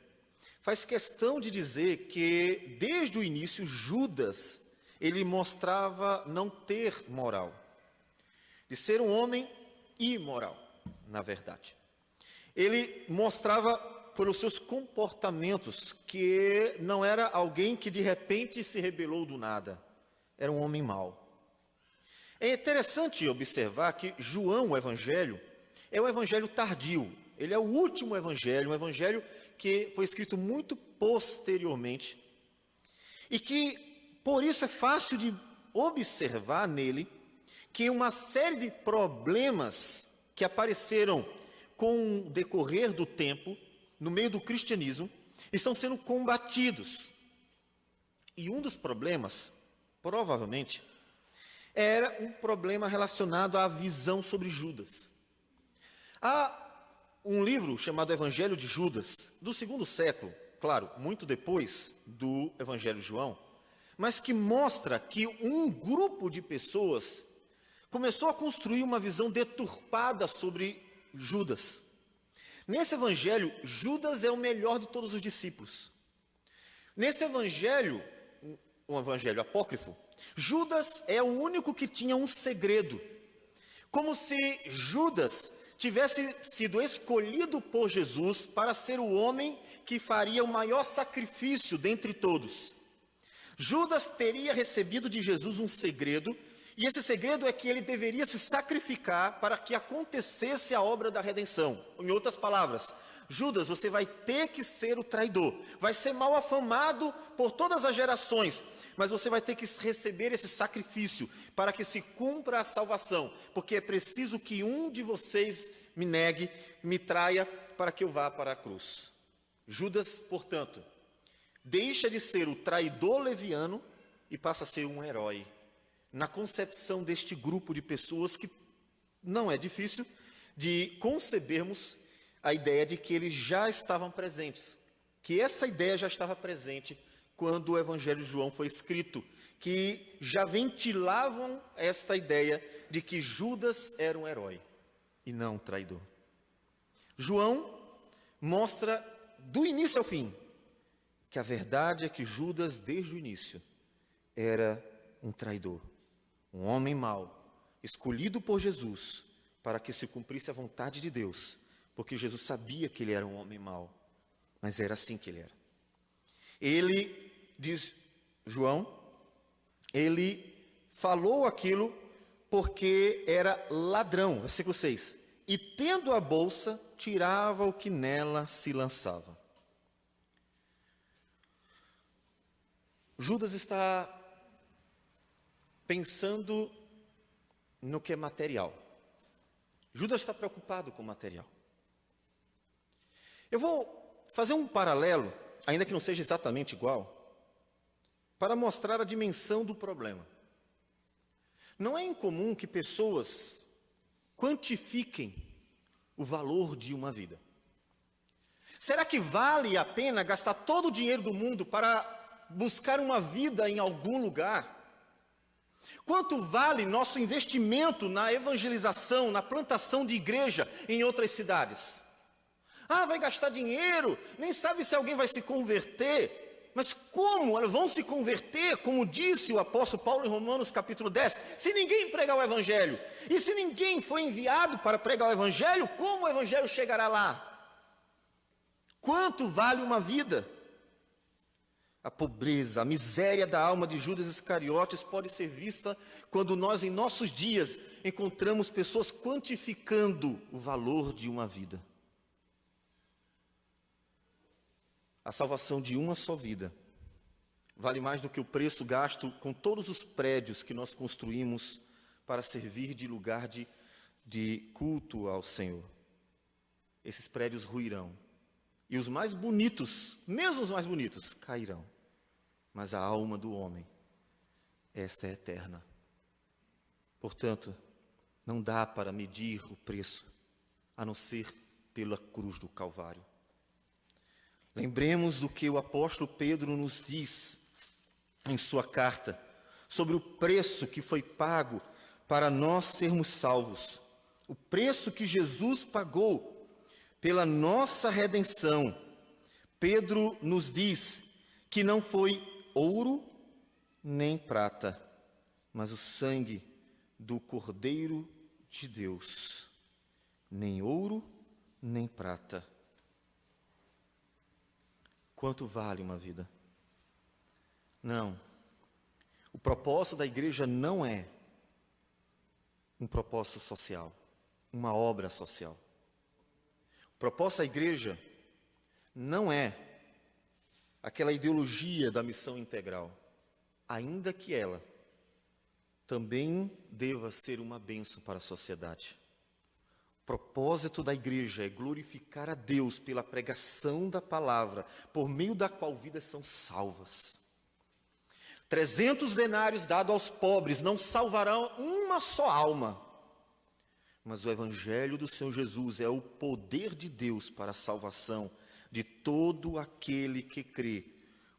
faz questão de dizer que, desde o início, Judas, ele mostrava não ter moral, de ser um homem imoral, na verdade. Ele mostrava, pelos seus comportamentos, que não era alguém que de repente se rebelou do nada, era um homem mau. É interessante observar que João, o Evangelho, é um evangelho tardio. Ele é o último evangelho, um evangelho que foi escrito muito posteriormente. E que, por isso, é fácil de observar nele que uma série de problemas que apareceram com o decorrer do tempo, no meio do cristianismo, estão sendo combatidos. E um dos problemas, provavelmente, era um problema relacionado à visão sobre Judas. Há um livro chamado Evangelho de Judas, do 2º século, claro, muito depois do Evangelho de João, mas que mostra que um grupo de pessoas começou a construir uma visão deturpada sobre Judas. Nesse evangelho, Judas é o melhor de todos os discípulos. Nesse evangelho, um evangelho apócrifo, Judas é o único que tinha um segredo. Como se Judas tivesse sido escolhido por Jesus para ser o homem que faria o maior sacrifício dentre todos. Judas teria recebido de Jesus um segredo, e esse segredo é que ele deveria se sacrificar para que acontecesse a obra da redenção. Em outras palavras, Judas, você vai ter que ser o traidor, vai ser mal afamado por todas as gerações, mas você vai ter que receber esse sacrifício para que se cumpra a salvação, porque é preciso que um de vocês me negue, me traia, para que eu vá para a cruz. Judas, portanto, deixa de ser o traidor leviano e passa a ser um herói. Na concepção deste grupo de pessoas que não é difícil de concebermos a ideia de que eles já estavam presentes, que essa ideia já estava presente quando o Evangelho de João foi escrito, que já ventilavam esta ideia de que Judas era um herói e não um traidor. João mostra do início ao fim que a verdade é que Judas, desde o início, era um traidor, um homem mau, escolhido por Jesus para que se cumprisse a vontade de Deus, porque Jesus sabia que ele era um homem mau, mas era assim que ele era. Ele, diz João, ele falou aquilo porque era ladrão, versículo 6, e tendo a bolsa, tirava o que nela se lançava. Judas está pensando no que é material. Judas está preocupado com o material. Eu vou fazer um paralelo, ainda que não seja exatamente igual, para mostrar a dimensão do problema. Não é incomum que pessoas quantifiquem o valor de uma vida. Será que vale a pena gastar todo o dinheiro do mundo para buscar uma vida em algum lugar? Quanto vale nosso investimento na evangelização, na plantação de igreja em outras cidades? Ah, vai gastar dinheiro, nem sabe se alguém vai se converter. Mas como elas vão se converter, como disse o apóstolo Paulo em Romanos capítulo 10, se ninguém pregar o evangelho? E se ninguém foi enviado para pregar o evangelho, como o evangelho chegará lá? Quanto vale uma vida? A pobreza, a miséria da alma de Judas Iscariotes pode ser vista quando nós, em nossos dias, encontramos pessoas quantificando o valor de uma vida. A salvação de uma só vida vale mais do que o preço gasto com todos os prédios que nós construímos para servir de lugar de culto ao Senhor. Esses prédios ruirão. E os mais bonitos, mesmo os mais bonitos, cairão. Mas a alma do homem, esta é eterna. Portanto, não dá para medir o preço, a não ser pela cruz do Calvário. Lembremos do que o apóstolo Pedro nos diz em sua carta, sobre o preço que foi pago para nós sermos salvos. O preço que Jesus pagou pela nossa redenção, Pedro nos diz que não foi ouro nem prata, mas o sangue do Cordeiro de Deus. Nem ouro, nem prata. Quanto vale uma vida? Não. O propósito da igreja não é um propósito social, uma obra social. O propósito da igreja não é aquela ideologia da missão integral, ainda que ela também deva ser uma bênção para a sociedade. O propósito da igreja é glorificar a Deus pela pregação da palavra, por meio da qual vidas são salvas. 300 denários dados aos pobres não salvarão uma só alma. Mas o evangelho do Senhor Jesus é o poder de Deus para a salvação de todo aquele que crê.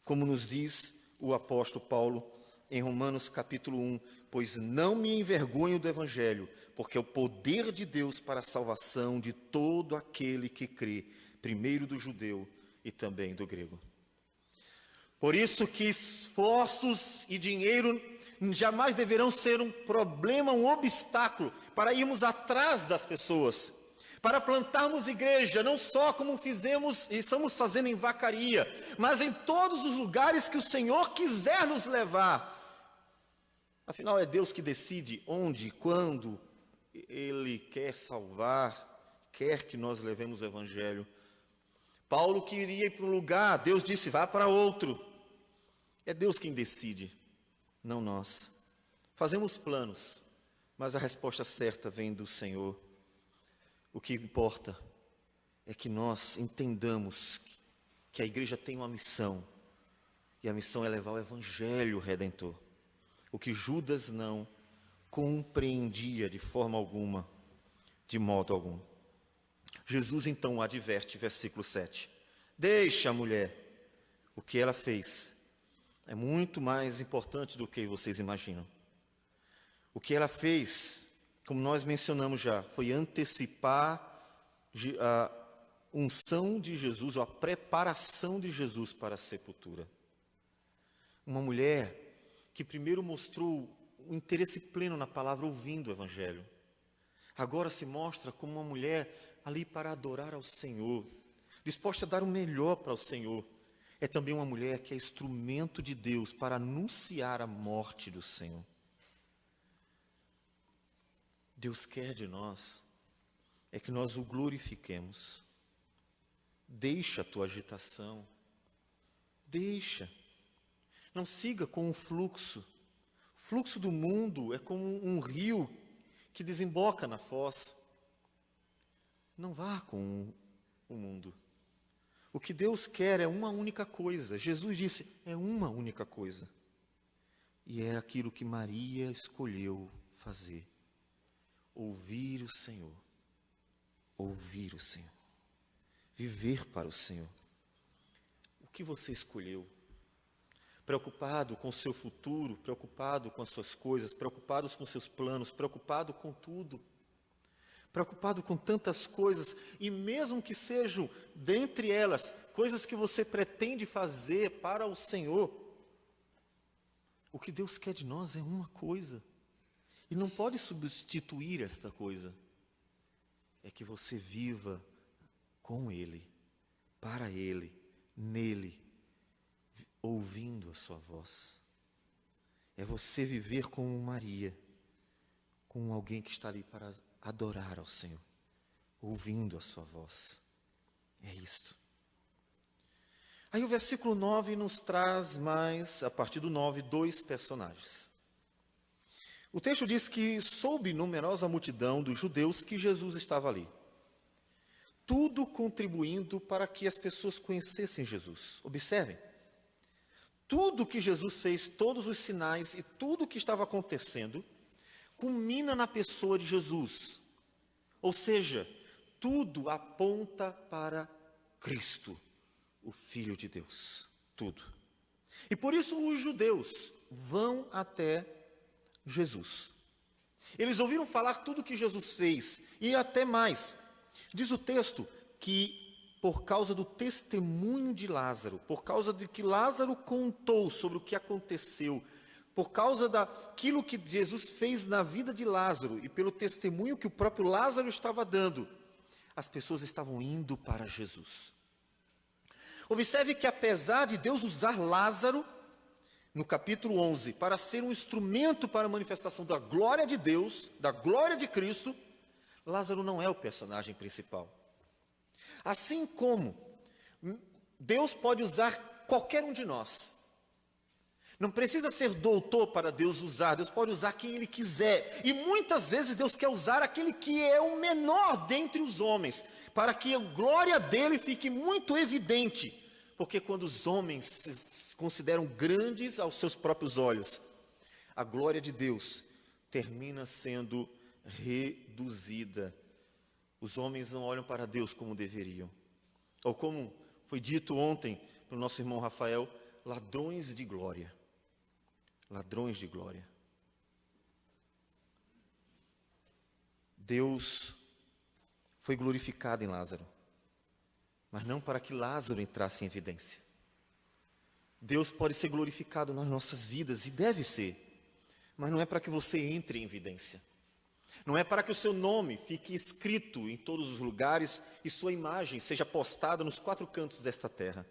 Como nos diz o apóstolo Paulo em Romanos capítulo 1, pois não me envergonho do evangelho, porque é o poder de Deus para a salvação de todo aquele que crê, primeiro do judeu e também do grego. Por isso que esforços e dinheiro jamais deverão ser um problema, um obstáculo para irmos atrás das pessoas, para plantarmos igreja, não só como fizemos e estamos fazendo em Vacaria, mas em todos os lugares que o Senhor quiser nos levar. Afinal, é Deus que decide onde, quando Ele quer salvar, quer que nós levemos o Evangelho. Paulo queria ir para um lugar, Deus disse, vá para outro. É Deus quem decide, não nós. Fazemos planos, mas a resposta certa vem do Senhor. O que importa é que nós entendamos que a igreja tem uma missão, e a missão é levar o Evangelho Redentor. O que Judas não compreendia de forma alguma, de modo algum. Jesus então adverte, versículo 7. Deixa a mulher, o que ela fez é muito mais importante do que vocês imaginam. O que ela fez, como nós mencionamos já, foi antecipar a unção de Jesus, ou a preparação de Jesus para a sepultura. Uma mulher que primeiro mostrou um interesse pleno na palavra, ouvindo o Evangelho. Agora se mostra como uma mulher ali para adorar ao Senhor, disposta a dar o melhor para o Senhor. É também uma mulher que é instrumento de Deus para anunciar a morte do Senhor. Deus quer de nós é que nós o glorifiquemos. Deixa a tua agitação. Deixa. Não siga com o fluxo. O fluxo do mundo é como um rio que desemboca na foz. Não vá com o mundo. O que Deus quer é uma única coisa. Jesus disse, é uma única coisa. E é aquilo que Maria escolheu fazer. Ouvir o Senhor. Ouvir o Senhor. Viver para o Senhor. O que você escolheu? Preocupado com o seu futuro, preocupado com as suas coisas, preocupado com os seus planos, preocupado com tudo. Preocupado com tantas coisas, e mesmo que sejam, dentre elas, coisas que você pretende fazer para o Senhor, o que Deus quer de nós é uma coisa, e não pode substituir esta coisa, é que você viva com Ele, para Ele, nele, ouvindo a sua voz. É você viver como Maria, com alguém que está ali para adorar ao Senhor, ouvindo a sua voz. É isto. Aí o versículo 9 nos traz mais, a partir do 9, dois personagens. O texto diz que soube numerosa multidão dos judeus que Jesus estava ali. Tudo contribuindo para que as pessoas conhecessem Jesus. Observem. Tudo que Jesus fez, todos os sinais e tudo o que estava acontecendo, culmina na pessoa de Jesus. Ou seja, tudo aponta para Cristo, o Filho de Deus. Tudo. E por isso os judeus vão até Jesus. Eles ouviram falar tudo que Jesus fez e até mais. Diz o texto, que por causa do testemunho de Lázaro, por causa de que Lázaro contou sobre o que aconteceu, por causa daquilo que Jesus fez na vida de Lázaro e pelo testemunho que o próprio Lázaro estava dando, as pessoas estavam indo para Jesus. Observe que apesar de Deus usar Lázaro, no capítulo 11, para ser um instrumento para a manifestação da glória de Deus, da glória de Cristo, Lázaro não é o personagem principal. Assim como Deus pode usar qualquer um de nós. Não precisa ser doutor para Deus usar, Deus pode usar quem Ele quiser. E muitas vezes Deus quer usar aquele que é o menor dentre os homens, para que a glória dele fique muito evidente. Porque quando os homens se consideram grandes aos seus próprios olhos, a glória de Deus termina sendo reduzida. Os homens não olham para Deus como deveriam. Ou como foi dito ontem pelo nosso irmão Rafael, ladrões de glória. Ladrões de glória. Deus foi glorificado em Lázaro, mas não para que Lázaro entrasse em evidência. Deus pode ser glorificado nas nossas vidas, e deve ser, mas não é para que você entre em evidência. Não é para que o seu nome fique escrito em todos os lugares e sua imagem seja postada nos 4 cantos desta terra.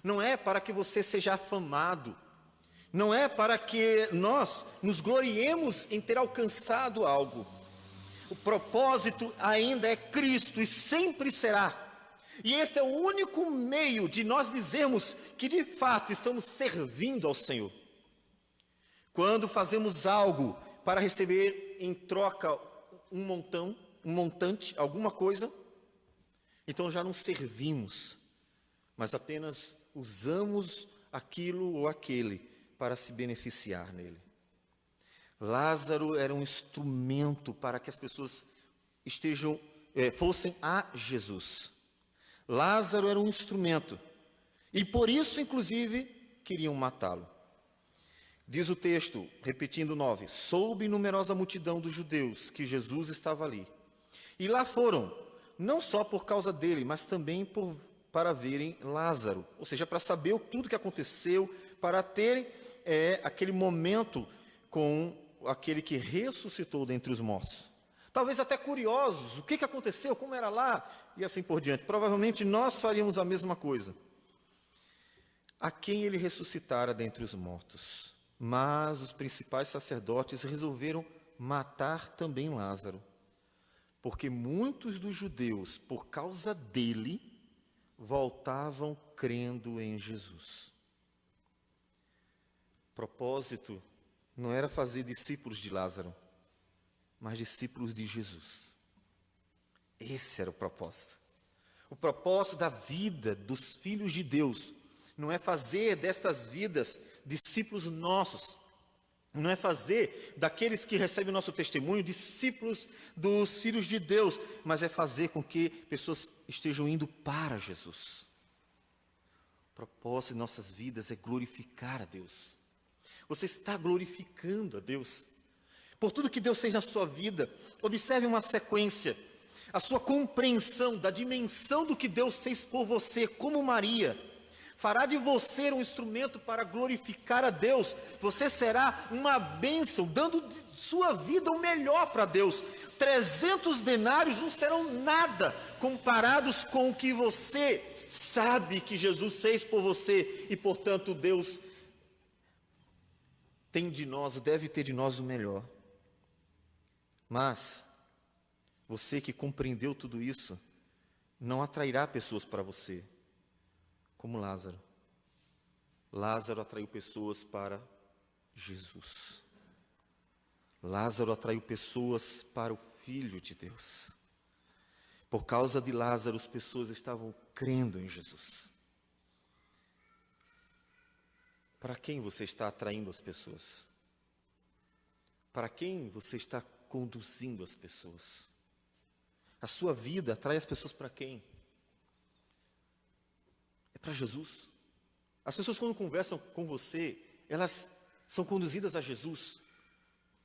Não é para que você seja afamado. Não é para que nós nos gloriemos em ter alcançado algo. O propósito ainda é Cristo e sempre será. E esse é o único meio de nós dizermos que de fato estamos servindo ao Senhor. Quando fazemos algo para receber em troca um montante, alguma coisa, então já não servimos, mas apenas usamos aquilo ou aquele para se beneficiar nele. Lázaro era um instrumento para que as pessoas fossem a Jesus. Lázaro era um instrumento, e por isso, inclusive, queriam matá-lo. Diz o texto, repetindo 9, soube numerosa multidão dos judeus que Jesus estava ali. E lá foram, não só por causa dele, mas também para verem Lázaro. Ou seja, para saber tudo o que aconteceu, para terem aquele momento com aquele que ressuscitou dentre os mortos. Talvez até curiosos, o que aconteceu, como era lá, e assim por diante. Provavelmente nós faríamos a mesma coisa. A quem ele ressuscitara dentre os mortos. Mas os principais sacerdotes resolveram matar também Lázaro, porque muitos dos judeus, por causa dele, voltavam crendo em Jesus. O propósito não era fazer discípulos de Lázaro, mas discípulos de Jesus. Esse era o propósito. O propósito da vida dos filhos de Deus não é fazer destas vidas discípulos nossos, não é fazer daqueles que recebem o nosso testemunho discípulos dos filhos de Deus, mas é fazer com que pessoas estejam indo para Jesus. O propósito de nossas vidas é glorificar a Deus. Você está glorificando a Deus por tudo que Deus fez na sua vida. Observe uma sequência, a sua compreensão da dimensão do que Deus fez por você, como Maria, fará de você um instrumento para glorificar a Deus. Você será uma bênção, dando de sua vida o melhor para Deus. 300 denários não serão nada comparados com o que você sabe que Jesus fez por você. E portanto Deus tem de nós, deve ter de nós o melhor. Mas você que compreendeu tudo isso, não atrairá pessoas para você, como Lázaro. Lázaro atraiu pessoas para Jesus. Lázaro atraiu pessoas para o Filho de Deus. Por causa de Lázaro, as pessoas estavam crendo em Jesus. Para quem você está atraindo as pessoas? Para quem você está conduzindo as pessoas? A sua vida atrai as pessoas para quem? É para Jesus. As pessoas, quando conversam com você, elas são conduzidas a Jesus.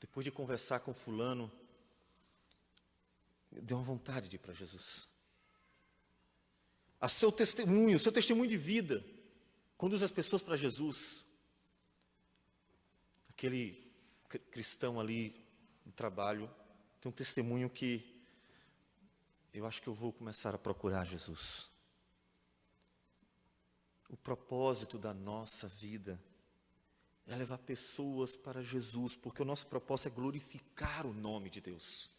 Depois de conversar com fulano, deu uma vontade de ir para Jesus. seu testemunho de vida, conduz as pessoas para Jesus. Aquele cristão ali no trabalho tem um testemunho que eu acho que eu vou começar a procurar Jesus. O propósito da nossa vida é levar pessoas para Jesus, porque o nosso propósito é glorificar o nome de Deus.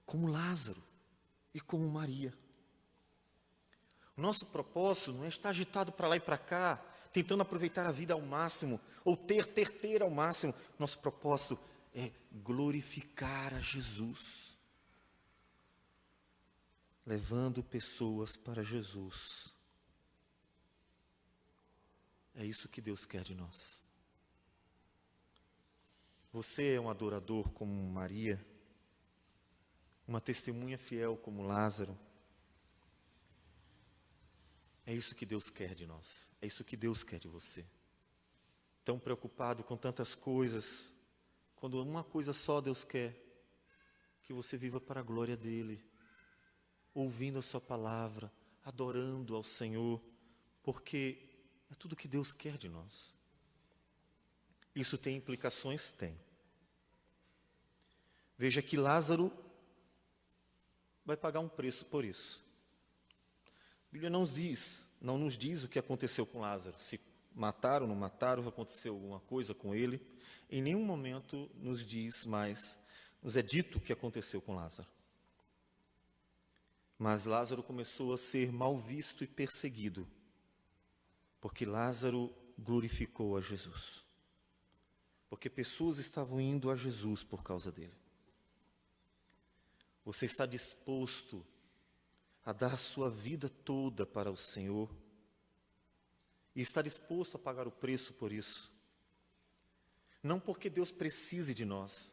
Como Lázaro e como Maria. O nosso propósito não é estar agitado para lá e para cá, tentando aproveitar a vida ao máximo, ou ter ao máximo. Nosso propósito é glorificar a Jesus. Levando pessoas para Jesus. É isso que Deus quer de nós. Você é um adorador como Maria, uma testemunha fiel como Lázaro. É isso que Deus quer de nós. É isso que Deus quer de você. Tão preocupado com tantas coisas, quando uma coisa só Deus quer, que você viva para a glória dEle, ouvindo a sua palavra, adorando ao Senhor, porque é tudo que Deus quer de nós. Isso tem implicações? Tem. Veja que Lázaro vai pagar um preço por isso. A Bíblia não nos diz o que aconteceu com Lázaro. Se mataram, não mataram, aconteceu alguma coisa com ele. Em nenhum momento nos diz mais, nos é dito o que aconteceu com Lázaro. Mas Lázaro começou a ser mal visto e perseguido, porque Lázaro glorificou a Jesus. Porque pessoas estavam indo a Jesus por causa dele. Você está disposto a dar a sua vida toda para o Senhor? E está disposto a pagar o preço por isso? Não porque Deus precise de nós,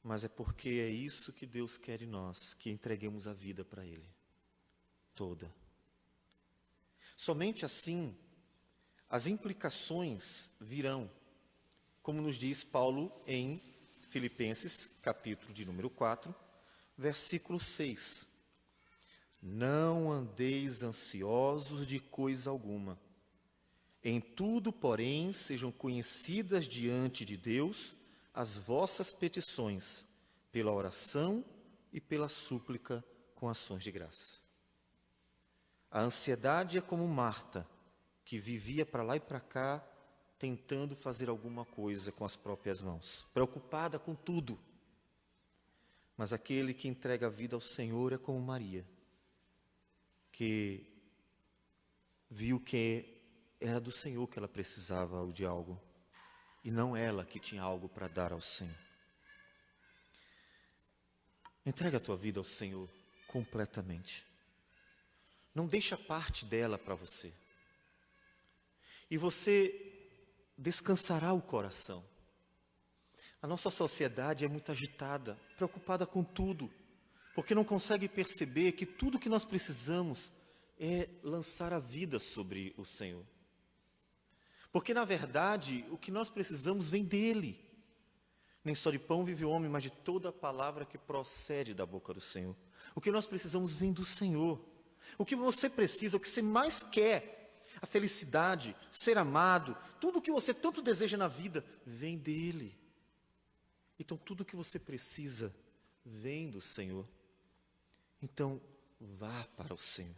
mas é porque é isso que Deus quer de nós, que entreguemos a vida para Ele, toda. Somente assim, as implicações virão, como nos diz Paulo em Filipenses, capítulo de número 4, versículo 6. Não andeis ansiosos de coisa alguma. Em tudo, porém, sejam conhecidas diante de Deus as vossas petições, pela oração e pela súplica com ações de graça. A ansiedade é como Marta, que vivia para lá e para cá, tentando fazer alguma coisa com as próprias mãos, preocupada com tudo. Mas aquele que entrega a vida ao Senhor é como Maria, que viu que era do Senhor que ela precisava de algo, e não ela que tinha algo para dar ao Senhor. Entrega a tua vida ao Senhor completamente. Não deixa parte dela para você. E você descansará o coração. A nossa sociedade é muito agitada, preocupada com tudo, porque não consegue perceber que tudo que nós precisamos é lançar a vida sobre o Senhor. Porque, na verdade, o que nós precisamos vem dEle. Nem só de pão vive o homem, mas de toda a palavra que procede da boca do Senhor. O que nós precisamos vem do Senhor. O que você precisa, o que você mais quer, a felicidade, ser amado, tudo o que você tanto deseja na vida, vem dEle. Então, tudo o que você precisa vem do Senhor. Então, vá para o Senhor.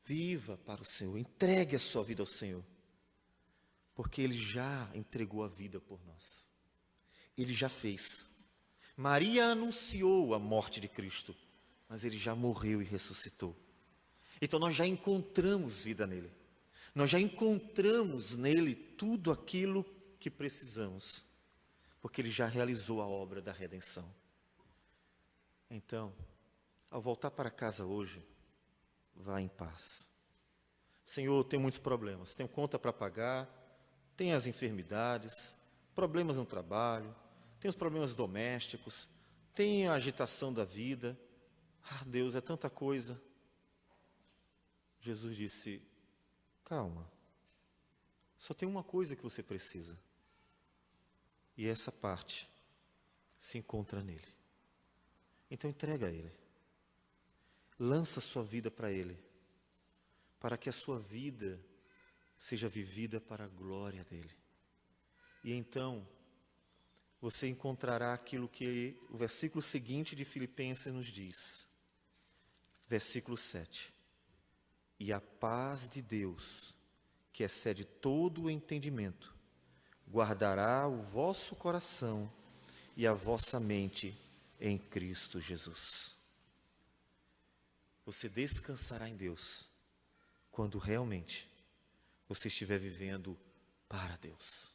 Viva para o Senhor, entregue a sua vida ao Senhor. Porque Ele já entregou a vida por nós. Ele já fez. Maria anunciou a morte de Cristo, mas Ele já morreu e ressuscitou. Então nós já encontramos vida nele. Nós já encontramos nele tudo aquilo que precisamos, porque Ele já realizou a obra da redenção. Então, ao voltar para casa hoje, vá em paz. Senhor, tenho muitos problemas, tenho conta para pagar, tenho as enfermidades, problemas no trabalho, tenho os problemas domésticos, tenho a agitação da vida. Ah, Deus, é tanta coisa. Jesus disse, calma, só tem uma coisa que você precisa. E essa parte se encontra nele. Então entrega a Ele. lança sua vida para Ele, para que a sua vida seja vivida para a glória dEle. E então, você encontrará aquilo que o versículo seguinte de Filipenses nos diz. Versículo 7. E a paz de Deus, que excede todo o entendimento, guardará o vosso coração e a vossa mente em Cristo Jesus. Você descansará em Deus quando realmente você estiver vivendo para Deus.